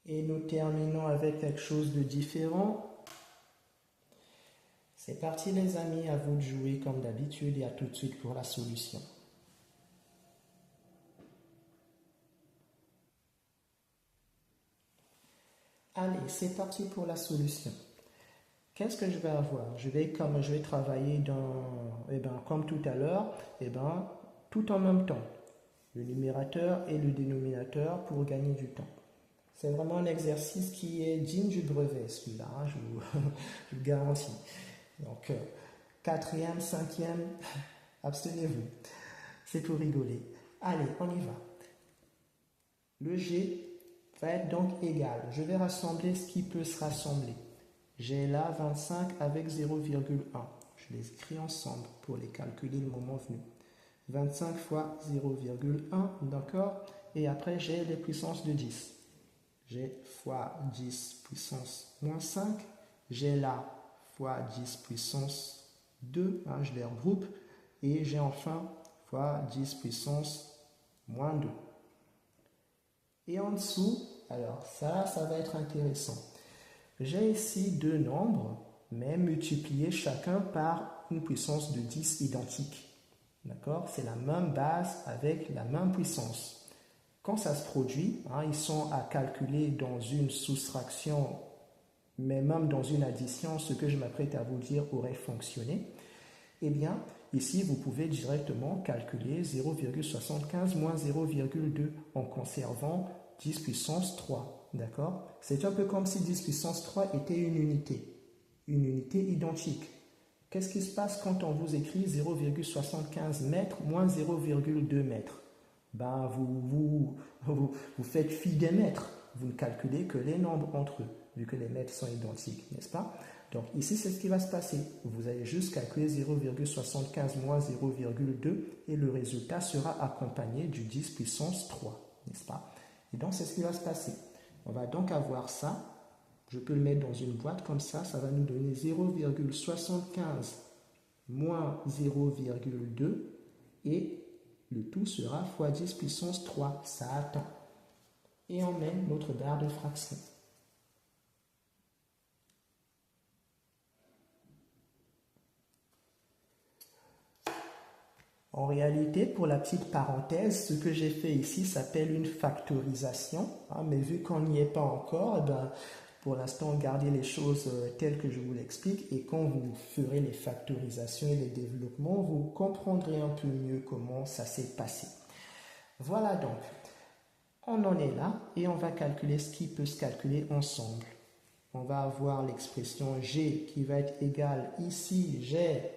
Et nous terminons avec quelque chose de différent. C'est parti les amis, à vous de jouer comme d'habitude et à tout de suite pour la solution. Allez, c'est parti pour la solution. Qu'est-ce que je vais avoir? Je vais travailler comme tout à l'heure, tout en même temps. Le numérateur et le dénominateur pour gagner du temps. C'est vraiment un exercice qui est digne du brevet, celui-là, hein, je vous garantis. Donc, quatrième, cinquième, abstenez-vous. C'est pour rigoler. Allez, on y va. Le G va être donc égal. Je vais rassembler ce qui peut se rassembler. J'ai là 25 avec 0,1. Je les écris ensemble pour les calculer le moment venu. 25 fois 0,1, d'accord? Et après, j'ai les puissances de 10. J'ai fois 10 puissance moins 5. J'ai là fois 10 puissance 2, hein, je les regroupe. Et j'ai enfin fois 10 puissance moins 2. Et en dessous, alors ça va être intéressant. J'ai ici deux nombres, mais multipliés chacun par une puissance de 10 identique. D'accord? C'est la même base avec la même puissance. Quand ça se produit, hein, ils sont à calculer dans une soustraction, mais même dans une addition, ce que je m'apprête à vous dire aurait fonctionné. Eh bien, ici, vous pouvez directement calculer 0,75 moins 0,2 en conservant 10 puissance 3. D'accord? C'est un peu comme si 10 puissance 3 était une unité identique. Qu'est-ce qui se passe quand on vous écrit 0,75 mètres moins 0,2 mètres? Ben, vous faites fi des mètres. Vous ne calculez que les nombres entre eux, vu que les mètres sont identiques, n'est-ce pas? Donc ici, c'est ce qui va se passer. Vous allez juste calculer 0,75 moins 0,2 et le résultat sera accompagné du 10 puissance 3, n'est-ce pas? Et donc, c'est ce qui va se passer. On va donc avoir ça. Je peux le mettre dans une boîte comme ça. Ça va nous donner 0,75 moins 0,2 et le tout sera fois 10 puissance 3. Ça attend. Et on met notre barre de fraction. En réalité, pour la petite parenthèse, ce que j'ai fait ici s'appelle une factorisation. Hein, mais vu qu'on n'y est pas encore, pour l'instant, gardez les choses telles que je vous l'explique. Et quand vous ferez les factorisations et les développements, vous comprendrez un peu mieux comment ça s'est passé. Voilà donc. On en est là et on va calculer ce qui peut se calculer ensemble. On va avoir l'expression G qui va être égale ici, j'ai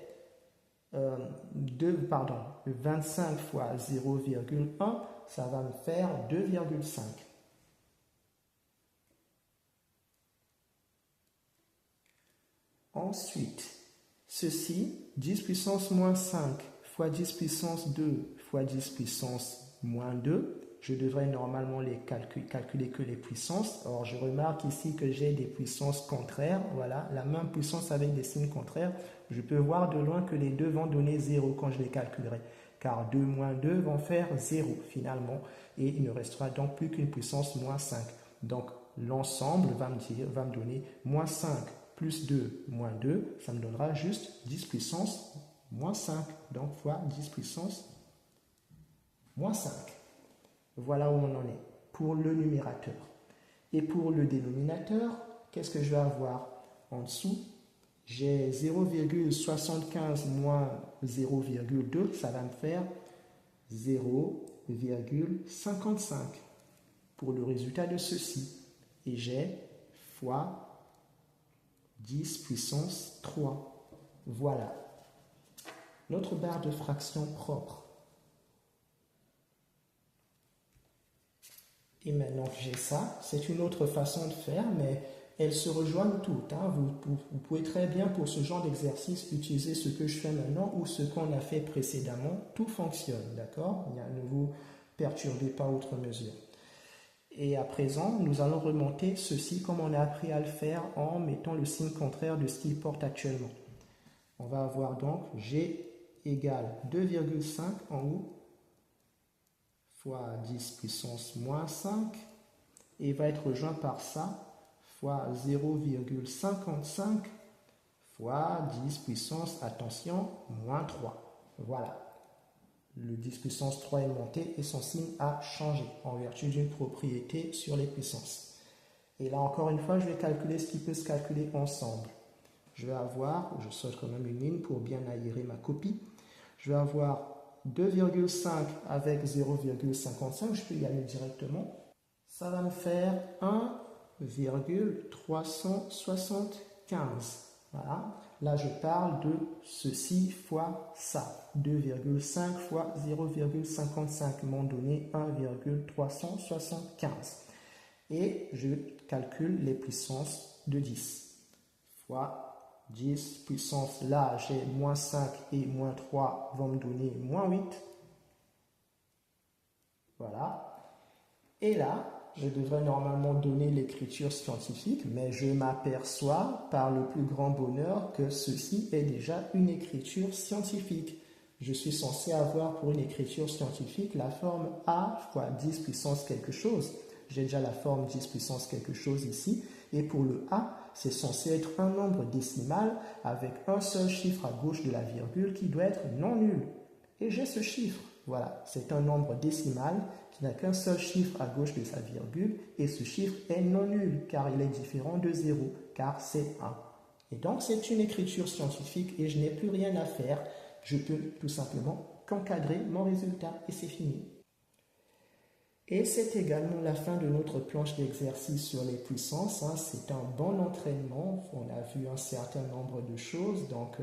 25 fois 0,1, ça va me faire 2,5. Ensuite, ceci, 10 puissance moins 5 fois 10 puissance 2 fois 10 puissance moins 2, je devrais normalement les calculer que les puissances. Or, je remarque ici que j'ai des puissances contraires. Voilà, la même puissance avec des signes contraires. Je peux voir de loin que les deux vont donner 0 quand je les calculerai. Car 2 moins 2 vont faire 0 finalement. Et il ne restera donc plus qu'une puissance moins 5. Donc, l'ensemble va me donner moins 5 plus 2 moins 2. Ça me donnera juste 10 puissance moins 5. Donc, fois 10 puissance moins 5. Voilà où on en est pour le numérateur. Et pour le dénominateur, qu'est-ce que je vais avoir en dessous? J'ai 0,75 moins 0,2, ça va me faire 0,55 pour le résultat de ceci. Et j'ai fois 10 puissance 3. Voilà. Notre barre de fraction propre. Et maintenant que j'ai ça, c'est une autre façon de faire, mais elles se rejoignent toutes. Hein. Vous pouvez très bien, pour ce genre d'exercice, utiliser ce que je fais maintenant ou ce qu'on a fait précédemment. Tout fonctionne, d'accord? Ne vous perturbez pas outre mesure. Et à présent, nous allons remonter ceci comme on a appris à le faire en mettant le signe contraire de ce qu'il porte actuellement. On va avoir donc G égale 2,5 en haut fois 10 puissance moins 5 et va être rejoint par ça, fois 0,55 fois 10 puissance, attention, moins 3. Voilà. Le 10 puissance 3 est monté et son signe a changé en vertu d'une propriété sur les puissances. Et là, encore une fois, je vais calculer ce qui peut se calculer ensemble. Je vais avoir, je saute quand même une ligne pour bien aérer ma copie. Je vais avoir 2,5 avec 0,55, je peux y aller directement. Ça va me faire 1,375. Voilà. Là, je parle de ceci fois ça. 2,5 fois 0,55 m'ont donné 1,375. Et je calcule les puissances de 10 fois 10 puissance, là j'ai moins 5 et moins 3 vont me donner moins 8. Voilà. Et là, je devrais normalement donner l'écriture scientifique, mais je m'aperçois par le plus grand bonheur que ceci est déjà une écriture scientifique. Je suis censé avoir pour une écriture scientifique la forme A fois 10 puissance quelque chose. J'ai déjà la forme 10 puissance quelque chose ici. Et pour le A, c'est censé être un nombre décimal avec un seul chiffre à gauche de la virgule qui doit être non nul. Et j'ai ce chiffre. Voilà, c'est un nombre décimal qui n'a qu'un seul chiffre à gauche de sa virgule. Et ce chiffre est non nul car il est différent de 0, car c'est 1. Et donc c'est une écriture scientifique et je n'ai plus rien à faire. Je peux tout simplement qu'encadrer mon résultat et c'est fini. Et c'est également la fin de notre planche d'exercice sur les puissances. C'est un bon entraînement. On a vu un certain nombre de choses, donc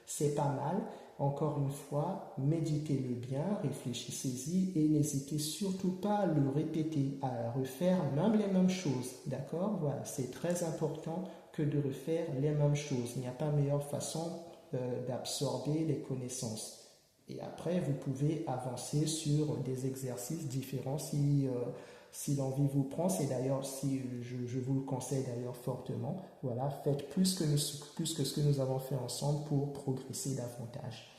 c'est pas mal. Encore une fois, méditez-le bien, réfléchissez-y et n'hésitez surtout pas à le répéter, à refaire même les mêmes choses. D'accord? Voilà, c'est très important que de refaire les mêmes choses. Il n'y a pas meilleure façon d'absorber les connaissances. Et après, vous pouvez avancer sur des exercices différents si l'envie vous prend. C'est d'ailleurs, si je vous le conseille d'ailleurs fortement. Voilà, faites plus que ce que nous avons fait ensemble pour progresser davantage.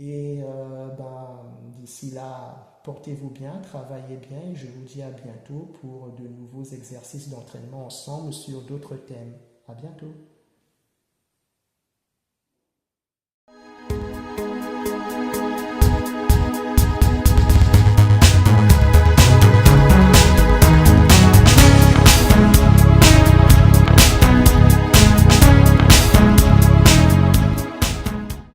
Et d'ici là, portez-vous bien, travaillez bien et je vous dis à bientôt pour de nouveaux exercices d'entraînement ensemble sur d'autres thèmes. À bientôt.